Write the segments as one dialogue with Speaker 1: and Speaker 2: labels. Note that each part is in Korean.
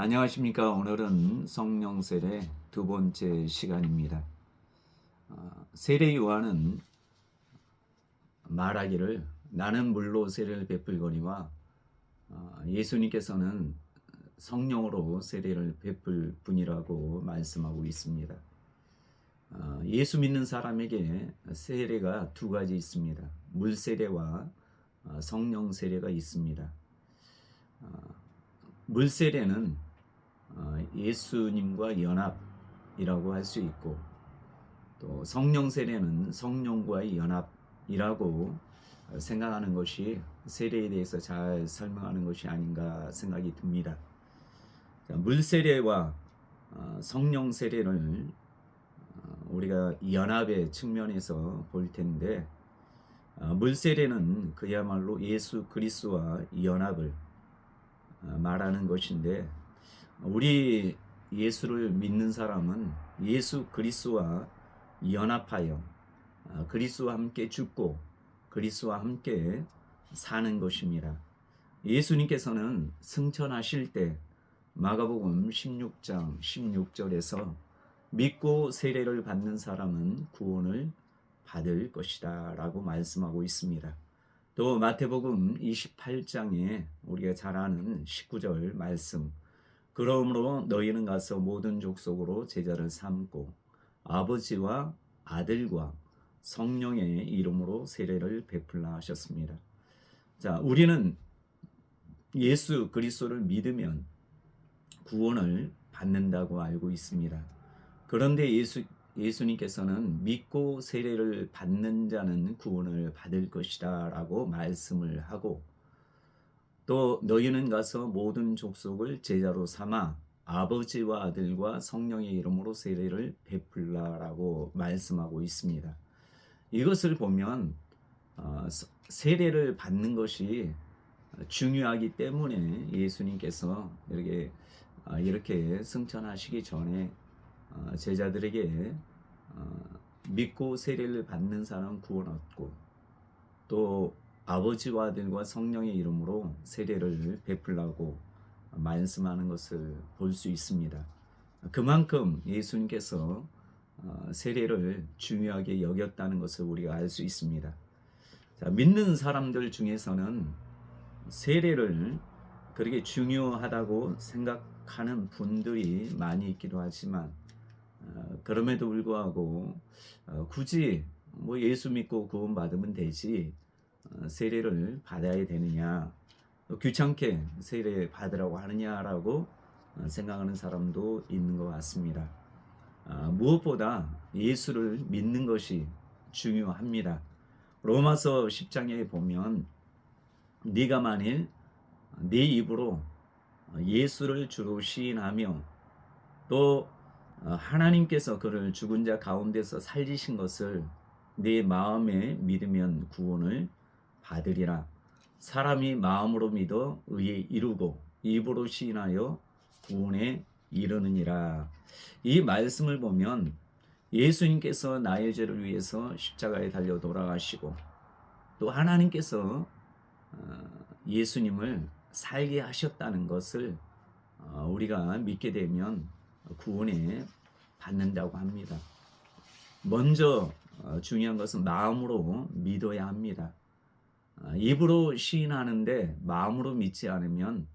Speaker 1: 안녕하십니까. 오늘은 성령 세례 두 번째 시간입니다. 세례 요한은 말하기를 나는 물로 세례를 베풀거니와 예수님께서는 성령으로 세례를 베풀 분이라고 말씀하고 있습니다. 예수 믿는 사람에게 세례가 두 가지 있습니다. 물 세례와 성령 세례가 있습니다. 물 세례는 예수님과 연합이라고 할 수 있고, 또 성령 세례는 성령과의 연합이라고 생각하는 것이 세례에 대해서 잘 설명하는 것이 아닌가 생각이 듭니다. 물 세례와 성령 세례를 우리가 연합의 측면에서 볼 텐데, 물 세례는 그야말로 예수 그리스도와 연합을 말하는 것인데, 우리 예수를 믿는 사람은 예수 그리스도와 연합하여 그리스도와 함께 죽고 그리스도와 함께 사는 것입니다. 예수님께서는 승천하실 때 마가복음 16장 16절에서 믿고 세례를 받는 사람은 구원을 받을 것이다 라고 말씀하고 있습니다. 또 마태복음 28장에 우리가 잘 아는 19절 말씀, 그러므로 너희는 가서 모든 족속으로 제자를 삼고 아버지와 아들과 성령의 이름으로 세례를 베풀라 하셨습니다. 자, 우리는 예수 그리스도를 믿으면 구원을 받는다고 알고 있습니다. 그런데 예수님께서는 믿고 세례를 받는 자는 구원을 받을 것이다 라고 말씀을 하고, 또 너희는 가서 모든 족속을 제자로 삼아 아버지와 아들과 성령의 이름으로 세례를 베풀라라고 말씀하고 있습니다. 이것을 보면 세례를 받는 것이 중요하기 때문에 예수님께서 이렇게 승천하시기 전에 제자들에게 믿고 세례를 받는 사람 구원 얻고, 또 아버지와 아들과 성령의 이름으로 세례를 베풀라고 말씀하는 것을 볼 수 있습니다. 그만큼 예수님께서 세례를 중요하게 여겼다는 것을 우리가 알 수 있습니다. 자, 믿는 사람들 중에서는 세례를 그렇게 중요하다고 생각하는 분들이 많이 있기도 하지만, 그럼에도 불구하고 굳이 예수 믿고 구원 받으면 되지 세례를 받아야 되느냐, 귀찮게 세례 받으라고 하느냐라고 생각하는 사람도 있는 것 같습니다. 무엇보다 예수를 믿는 것이 중요합니다. 로마서 10장에 보면 네가 만일 네 입으로 예수를 주로 시인하며 또 하나님께서 그를 죽은 자 가운데서 살리신 것을 네 마음에 믿으면 구원을 받으리라. 사람이 마음으로 믿어 의에 이르고 입으로 시인하여 구원에 이르느니라. 이 말씀을 보면 예수님께서 나의 죄를 위해서 십자가에 달려 돌아가시고, 또 하나님께서 예수님을 살게 하셨다는 것을 우리가 믿게 되면 구원에 받는다고 합니다. 먼저 중요한 것은 마음으로 믿어야 합니다. 입으로 시인하는데 마음으로 믿지 않으면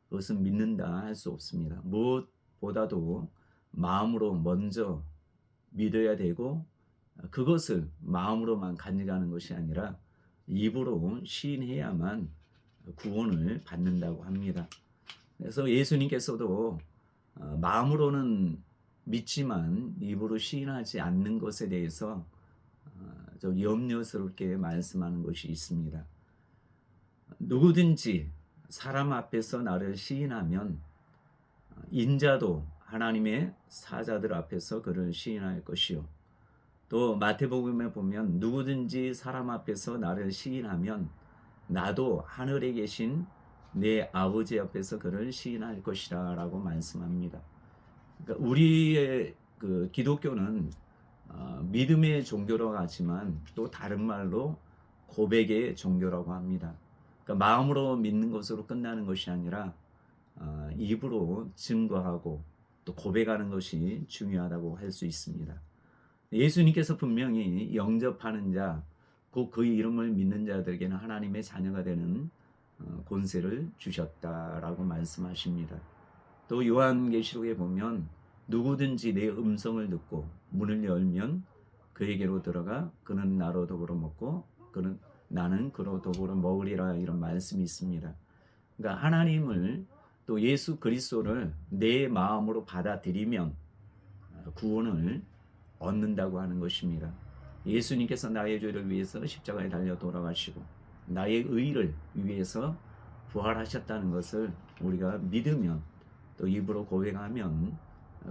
Speaker 1: 그것은 믿는다 할 수 없습니다. 무엇보다도 마음으로 먼저 믿어야 되고, 그것을 마음으로만 간직하는 것이 아니라 입으로 시인해야만 구원을 받는다고 합니다. 그래서 예수님께서도 마음으로는 믿지만 입으로 시인하지 않는 것에 대해서 좀 염려스럽게 말씀하는 것이 있습니다. 누구든지 사람 앞에서 나를 시인하면 인자도 하나님의 사자들 앞에서 그를 시인할 것이요, 또 마태복음에 보면 누구든지 사람 앞에서 나를 시인하면 나도 하늘에 계신 내 아버지 앞에서 그를 시인할 것이라 라고 말씀합니다. 그러니까 우리의 기독교는 믿음의 종교라고 하지만 또 다른 말로 고백의 종교라고 합니다. 그러니까 마음으로 믿는 것으로 끝나는 것이 아니라 입으로 증거하고 또 고백하는 것이 중요하다고 할 수 있습니다. 예수님께서 분명히 영접하는 자, 곧 그의 이름을 믿는 자들에게는 하나님의 자녀가 되는 권세를 주셨다라고 말씀하십니다. 또 요한계시록에 보면 누구든지 내 음성을 듣고 문을 열면 그에게로 들어가 그는 나로 더불어 먹고 나는 그로 더불어 먹으리라, 이런 말씀이 있습니다. 그러니까 하나님을 또 예수 그리스도를 내 마음으로 받아들이면 구원을 얻는다고 하는 것입니다. 예수님께서 나의 죄를 위해서 십자가에 달려 돌아가시고 나의 의를 위해서 부활하셨다는 것을 우리가 믿으면 또 입으로 고백하면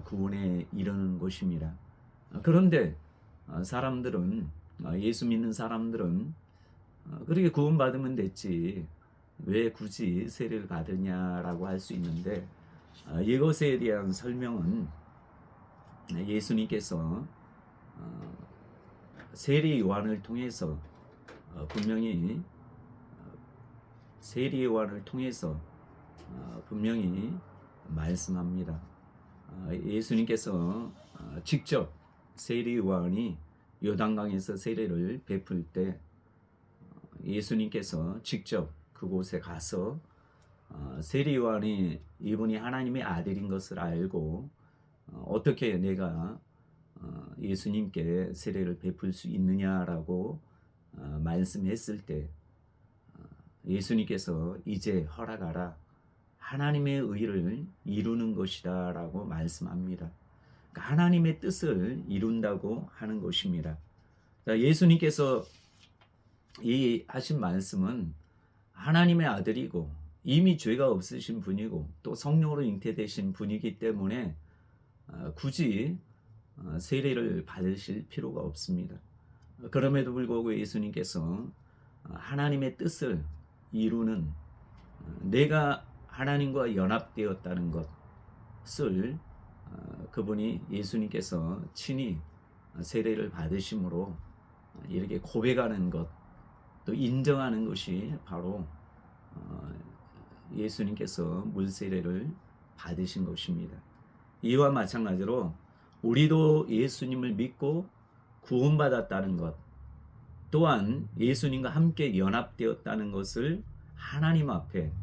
Speaker 1: 구원에 이르는 것입니다. 그런데 사람들은, 예수 믿는 사람들은 그렇게 구원받으면 됐지 왜 굳이 세례를 받으냐라고 할 수 있는데, 이것에 대한 설명은 예수님께서 세례 요한을 통해서 분명히 세례 요한을 통해서 분명히 말씀합니다. 예수님께서 직접 세례 요한이 요단강에서 세례를 베풀 때 예수님께서 직접 그곳에 가서 세례 요한이 이분이 하나님의 아들인 것을 알고 어떻게 내가 예수님께 세례를 베풀 수 있느냐라고 말씀했을 때 예수님께서 이제 허락하라, 하나님의 의를 이루는 것이다 라고 말씀합니다. 그러니까 하나님의 뜻을 이룬다고 하는 것입니다. 예수님께서 이 하신 말씀은 하나님의 아들이고 이미 죄가 없으신 분이고 또 성령으로 잉태되신 분이기 때문에 굳이 세례를 받으실 필요가 없습니다. 그럼에도 불구하고 예수님께서 하나님의 뜻을 이루는, 내가 하나님과 연합되었다는 것을 그분이 예수님께서 친히 세례를 받으심으로 이렇게 고백하는 것, 또 인정하는 것이 바로 예수님께서 물세례를 받으신 것입니다. 이와 마찬가지로 우리도 예수님을 믿고 구원받았다는 것, 또한 예수님과 함께 연합되었다는 것을 하나님 앞에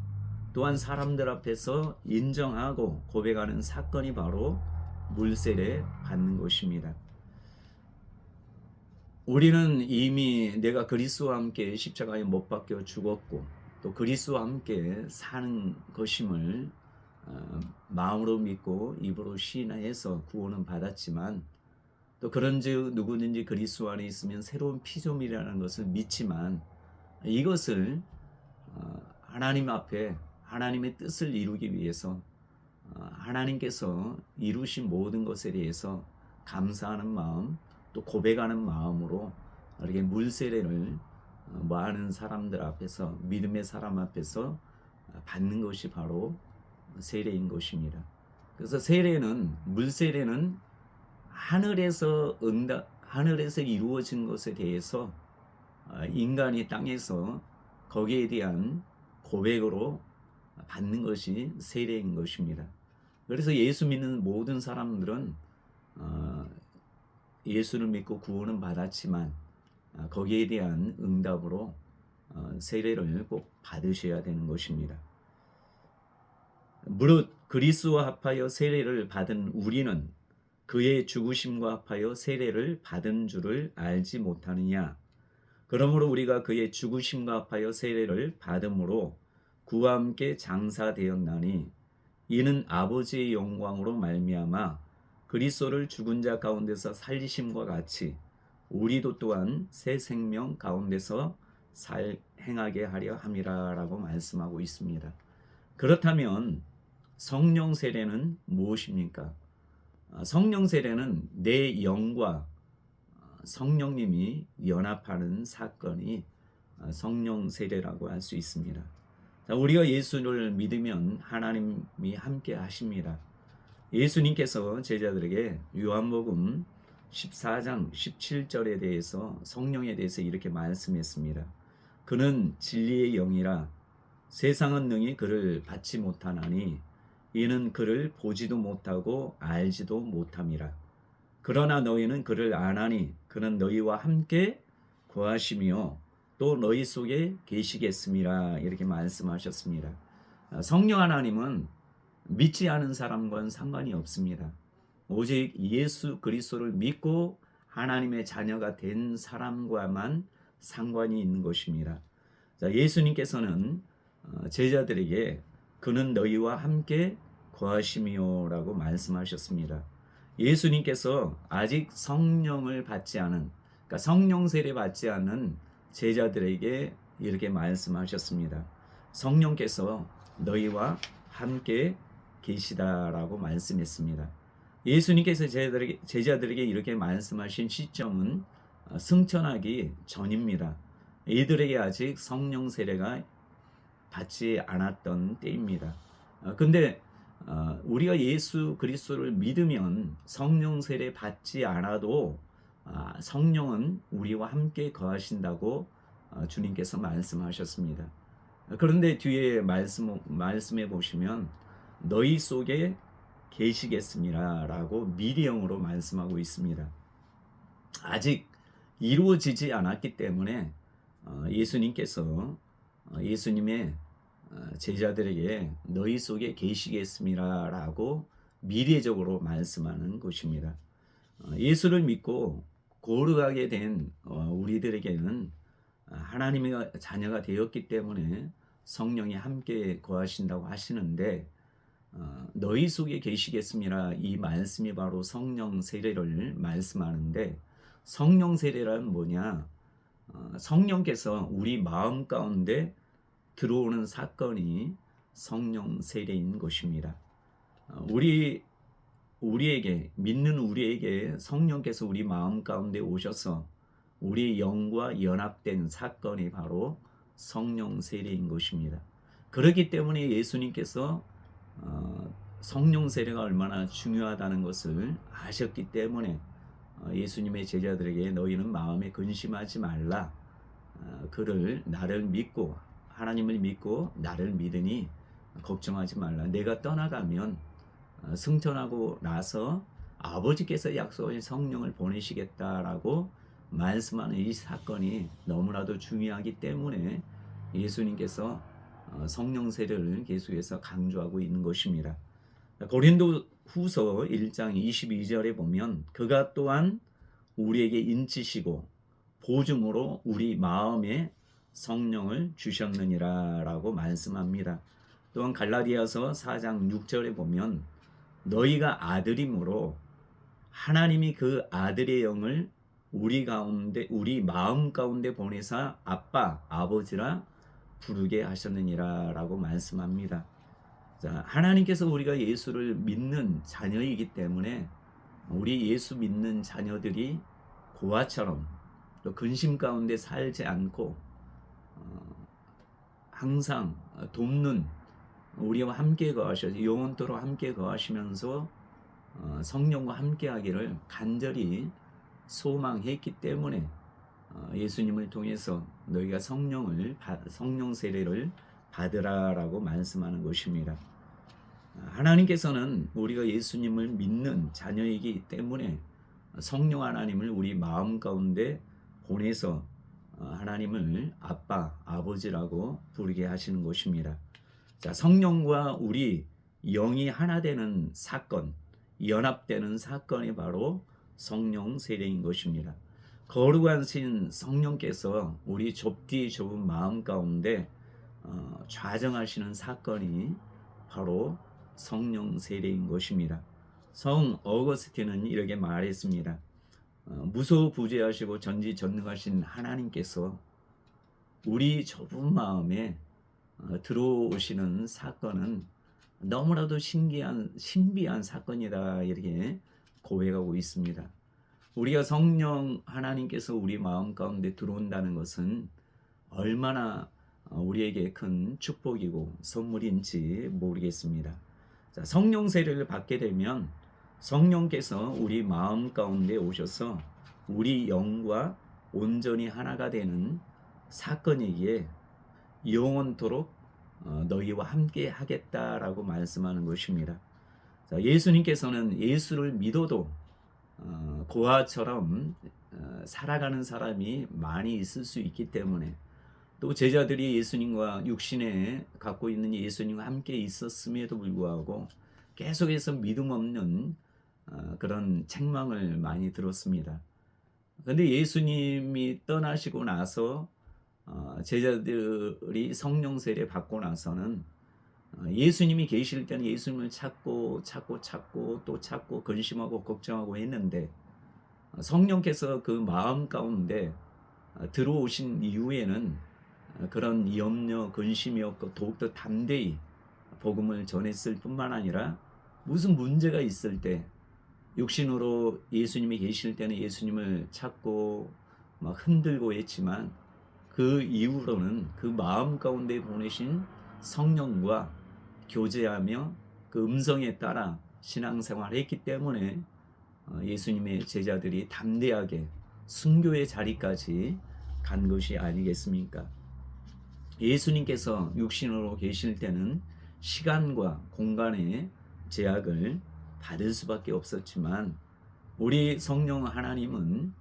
Speaker 1: 또한 사람들 앞에서 인정하고 고백하는 사건이 바로 물세례 받는 것입니다. 우리는 이미 내가 그리스도와 함께 십자가에 못 박혀 죽었고 또 그리스도와 함께 사는 것임을 마음으로 믿고 입으로 시인해서 구원은 받았지만, 또 그런즉 누구든지 그리스도 안에 있으면 새로운 피조물이라는 것을 믿지만, 이것을 하나님 앞에 하나님의 뜻을 이루기 위해서 하나님께서 이루신 모든 것에 대해서 감사하는 마음, 또 고백하는 마음으로 이렇게 물세례를 많은 사람들 앞에서, 믿음의 사람 앞에서 받는 것이 바로 세례인 것입니다. 그래서 세례는, 물세례는 하늘에서 이루어진 것에 대해서 인간이 땅에서 거기에 대한 고백으로 받는 것이 세례인 것입니다. 그래서 예수 믿는 모든 사람들은 예수를 믿고 구원은 받았지만 거기에 대한 응답으로 세례를 꼭 받으셔야 되는 것입니다. 무릇 그리스도와 합하여 세례를 받은 우리는 그의 죽으심과 합하여 세례를 받은 줄을 알지 못하느냐. 그러므로 우리가 그의 죽으심과 합하여 세례를 받음으로 그와 함께 장사되었나니 이는 아버지의 영광으로 말미암아 그리스도를 죽은 자 가운데서 살리심과 같이 우리도 또한 새 생명 가운데서 행하게 하려 함이라 라고 말씀하고 있습니다. 그렇다면 성령 세례는 무엇입니까? 성령 세례는 내 영과 성령님이 연합하는 사건이 성령 세례라고 할 수 있습니다. 우리가 예수를 믿으면 하나님이 함께 하십니다. 예수님께서 제자들에게 요한복음 14장 17절에 대해서 성령에 대해서 이렇게 말씀했습니다. 그는 진리의 영이라 세상은 능히 그를 받지 못하나니 이는 그를 보지도 못하고 알지도 못함이라. 그러나 너희는 그를 아나니 그는 너희와 함께 거하시며 또 너희 속에 계시겠음이라. 이렇게 말씀하셨습니다. 성령 하나님은 믿지 않은 사람과는 상관이 없습니다. 오직 예수 그리스도를 믿고 하나님의 자녀가 된 사람과만 상관이 있는 것입니다. 예수님께서는 제자들에게 그는 너희와 함께 거하시며라고 말씀하셨습니다. 예수님께서 아직 성령을 받지 않은, 그러니까 성령 세례 받지 않은 제자들에게 이렇게 말씀하셨습니다. 성령께서 너희와 함께 계시다라고 말씀했습니다. 예수님께서 제자들에게 이렇게 말씀하신 시점은 승천하기 전입니다. 이들에게 아직 성령 세례가 받지 않았던 때입니다. 근데 우리가 예수 그리스도를 믿으면 성령 세례 받지 않아도 성령은 우리와 함께 거하신다고 주님께서 말씀하셨습니다. 그런데 뒤에 말씀해 보시면 너희 속에 계시겠습니다 라고 미리형으로 말씀하고 있습니다. 아직 이루어지지 않았기 때문에 예수님께서 예수님의 제자들에게 너희 속에 계시겠습니다 라고 미래적으로 말씀하는 것입니다. 예수를 믿고 거룩하게 된 우리들에게는 하나님의 자녀가 되었기 때문에 성령이 함께 거하신다고 하시는데, 너희 속에 계시겠습니다 이 말씀이 바로 성령 세례를 말씀하는데, 성령 세례란 뭐냐? 성령께서 우리 마음 가운데 들어오는 사건이 성령 세례인 것입니다. 우리에게 믿는 우리에게 성령께서 우리 마음 가운데 오셔서 우리 영과 연합된 사건이 바로 성령 세례인 것입니다. 그렇기 때문에 예수님께서 성령 세례가 얼마나 중요하다는 것을 아셨기 때문에 예수님의 제자들에게 너희는 마음에 근심하지 말라. 그를 나를 믿고 하나님을 믿고 나를 믿으니 걱정하지 말라. 내가 떠나가면 승천하고 나서 아버지께서 약속하신 성령을 보내시겠다라고 말씀하는 이 사건이 너무나도 중요하기 때문에 예수님께서 성령 세례를 계속해서 강조하고 있는 것입니다. 고린도 후서 1장 22절에 보면 그가 또한 우리에게 인치시고 보증으로 우리 마음에 성령을 주셨느니라 라고 말씀합니다. 또한 갈라디아서 4장 6절에 보면 너희가 아들이므로 하나님이 그 아들의 영을 우리 마음 가운데 보내사 아빠, 아버지라 부르게 하셨느니라 라고 말씀합니다. 자, 하나님께서 우리가 예수를 믿는 자녀이기 때문에 우리 예수 믿는 자녀들이 고아처럼 또 근심 가운데 살지 않고 항상 돕는 우리와 함께 거하셔서 영원토록 함께 거하시면서 성령과 함께 하기를 간절히 소망했기 때문에 예수님을 통해서 너희가 성령 세례를 받으라라고 말씀하는 것입니다. 하나님께서는 우리가 예수님을 믿는 자녀이기 때문에 성령 하나님을 우리 마음 가운데 보내서 하나님을 아빠, 아버지라고 부르게 하시는 것입니다. 자, 성령과 우리 영이 하나 되는 사건, 연합되는 사건이 바로 성령 세례인 것입니다. 거룩하신 성령께서 우리 좁디 좁은 마음 가운데 좌정하시는 사건이 바로 성령 세례인 것입니다. 성 어거스틴은 이렇게 말했습니다. 무소부재하시고 전지전능하신 하나님께서 우리 좁은 마음에 들어오시는 사건은 너무나도 신비한 사건이다 이렇게 고백하고 있습니다. 우리가 성령 하나님께서 우리 마음 가운데 들어온다는 것은 얼마나 우리에게 큰 축복이고 선물인지 모르겠습니다. 자, 성령 세례를 받게 되면 성령께서 우리 마음 가운데 오셔서 우리 영과 온전히 하나가 되는 사건이기에 영원토록 너희와 함께 하겠다라고 말씀하는 것입니다. 자, 예수님께서는 예수를 믿어도 고아처럼 살아가는 사람이 많이 있을 수 있기 때문에, 또 제자들이 예수님과 육신에 갖고 있는 예수님과 함께 있었음에도 불구하고 계속해서 믿음 없는 그런 책망을 많이 들었습니다. 그런데 예수님이 떠나시고 나서 제자들이 성령 세례 받고 나서는 예수님이 계실 때는 예수님을 찾고 또 찾고 근심하고 걱정하고 했는데, 성령께서 그 마음 가운데 들어오신 이후에는 그런 염려 근심이 없고 더욱더 담대히 복음을 전했을 뿐만 아니라, 무슨 문제가 있을 때 육신으로 예수님이 계실 때는 예수님을 찾고 막 흔들고 했지만, 그 이후로는 그 마음 가운데 보내신 성령과 교제하며 그 음성에 따라 신앙생활을 했기 때문에 예수님의 제자들이 담대하게 순교의 자리까지 간 것이 아니겠습니까? 예수님께서 육신으로 계실 때는 시간과 공간의 제약을 받을 수밖에 없었지만, 우리 성령 하나님은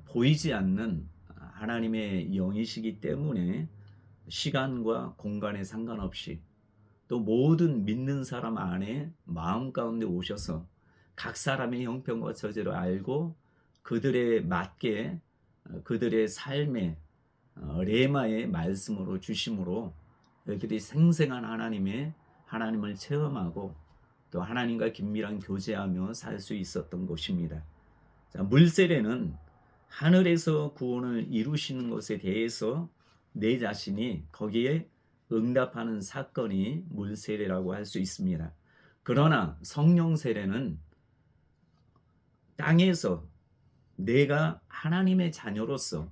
Speaker 1: 보이지 않는 하나님의 영이시기 때문에 시간과 공간에 상관없이 또 모든 믿는 사람 안에 마음 가운데 오셔서 각 사람의 형편과 처지를 알고 그들에 맞게 그들의 삶의 레마의 말씀으로 주심으로 그들이 생생한 하나님을 체험하고 또 하나님과 긴밀한 교제하며 살 수 있었던 것입니다. 자, 물세례는 하늘에서 구원을 이루시는 것에 대해서 내 자신이 거기에 응답하는 사건이 물세례라고 할 수 있습니다. 그러나 성령 세례는 땅에서 내가 하나님의 자녀로서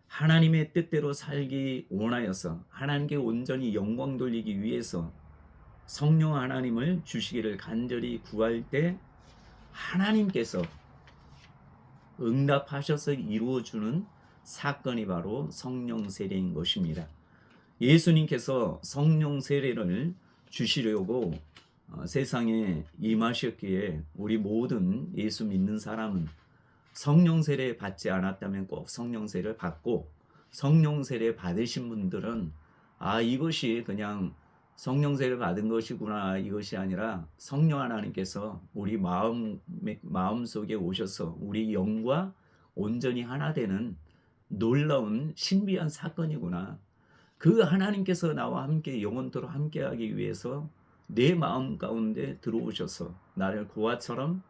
Speaker 1: 하나님의 뜻대로 살기 원하여서 하나님께 온전히 영광 돌리기 위해서 성령 하나님을 주시기를 간절히 구할 때 하나님께서 응답하셔서 이루어주는 사건이 바로 성령 세례인 것입니다. 예수님께서 성령 세례를 주시려고 세상에 임하셨기에, 우리 모든 예수 믿는 사람은 성령 세례 받지 않았다면 꼭 성령 세례를 받고, 성령 세례 받으신 분들은 이것이 그냥 성령 세례 받은 것이구나, 이것이 아니라 성령 하나님께서 우리 마음 속에 오셔서 우리 영과 온전히 하나 되는 놀라운 신비한 사건이구나. 그 하나님께서 나와 함께 영원토록 함께하기 위해서 내 마음 가운데 들어오셔서 나를 고아처럼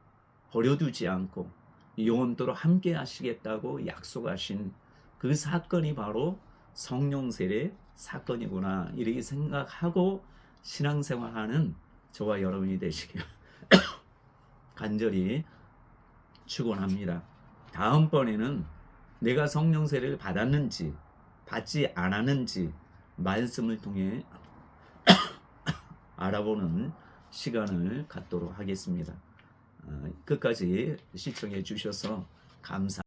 Speaker 1: 버려두지 않고 영원토록 함께 하시겠다고 약속하신 그 사건이 바로 성령 세례 사건이구나, 이렇게 생각하고 신앙생활하는 저와 여러분이 되시길 간절히 축원합니다. 다음번에는 내가 성령 세례를 받았는지 받지 않았는지 말씀을 통해 알아보는 시간을 갖도록 하겠습니다. 끝까지 시청해 주셔서 감사합니다.